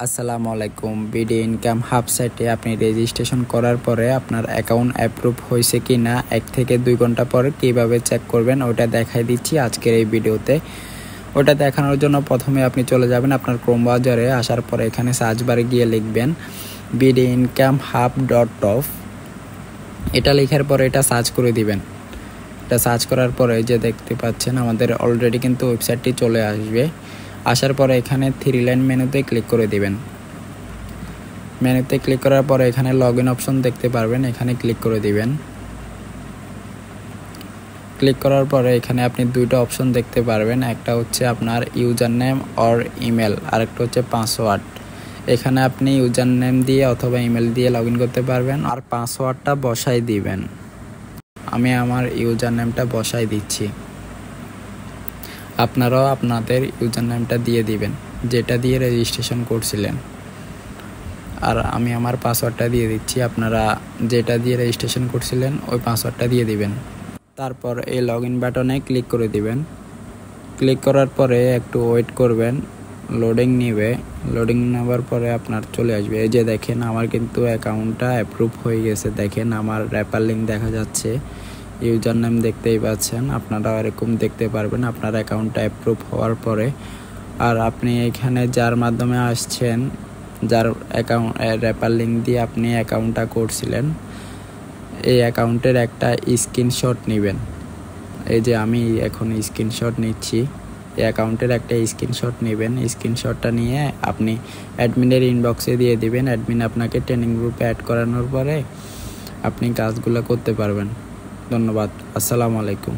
আসসালামু আলাইকুম। BD income hub সাইটে আপনি রেজিস্ট্রেশন করার পরে আপনার অ্যাকাউন্ট অ্যাপ্রুভ হয়েছে কি না 1 থেকে 2 ঘন্টা পরে কীভাবে চেক করবেন ওটা দেখাই দিচ্ছি আজকের এই ভিডিওতে। ওটা দেখানোর জন্য প্রথমে আপনি চলে যাবেন আপনার ক্রোম ব্রাউজারে। আসার পরে এখানে সার্চ বারে গিয়ে লিখবেন bdincomehub.of। এটা লেখার পরে এটা সার্চ করে দিবেন। এটা সার্চ করার পরে যে দেখতে পাচ্ছেন আমাদের অলরেডি কিন্তু ওয়েবসাইটটি চলে আসবে। আসার পরে এখানে 3 লাইন মেনুতে ক্লিক করে দিবেন। মেনুতে ক্লিক করার পরে এখানে লগইন অপশন দেখতে পারবেন, এখানে ক্লিক করে দিবেন। ক্লিক করার পরে এখানে আপনি দুইটা অপশন দেখতে পারবেন, একটা হচ্ছে আপনার ইউজার নেম অর ইমেল, আরেকটা হচ্ছে পাসওয়ার্ড। এখানে আপনি ইউজার নেম দিয়ে অথবা ইমেল দিয়ে লগইন করতে পারবেন আর পাসওয়ার্ডটা বসাই দিবেন। আমি আমার ইউজার নেমটা বসাই দিচ্ছি, আপনারাও আপনাদের ইউজার নেমটা দিয়ে দিবেন যেটা দিয়ে রেজিস্ট্রেশন করছিলেন। আর আমি আমার পাসওয়ার্ডটা দিয়ে দিচ্ছি, আপনারা যেটা দিয়ে রেজিস্ট্রেশন করছিলেন ওই পাসওয়ার্ডটা দিয়ে দিবেন। তারপর এই লগইন বাটনে ক্লিক করে দিবেন। ক্লিক করার পরে একটু ওয়েট করবেন, লোডিং নেবে। লোডিং নেওয়ার পরে আপনার চলে আসবে। এই যে দেখেন আমার কিন্তু অ্যাকাউন্টটা অ্যাপ্রুভ হয়ে গেছে। দেখেন আমার রেফার লিঙ্ক দেখা যাচ্ছে, ইউজার নেম দেখতেই পাচ্ছেন। আপনারাও এরকম দেখতে পারবেন আপনার অ্যাকাউন্টটা অ্যাপ্রুভ হওয়ার পরে। আর আপনি এখানে যার মাধ্যমে আসছেন, যার অ্যাকাউন্ট রেফার লিঙ্ক দিয়ে আপনি অ্যাকাউন্টটা করছিলেন, এই অ্যাকাউন্টের একটা স্ক্রিনশট নেবেন। এই যে আমি এখন স্ক্রিনশট নিচ্ছি, এই অ্যাকাউন্টের একটা স্ক্রিনশট নেবেন। স্ক্রিনশটটা নিয়ে আপনি অ্যাডমিনের ইনবক্সে দিয়ে দিবেন। অ্যাডমিন আপনাকে ট্রেনিং গ্রুপে অ্যাড করানোর পরে আপনি কাজগুলো করতে পারবেন। ধন্যবাদ। আসসালামু আলাইকুম।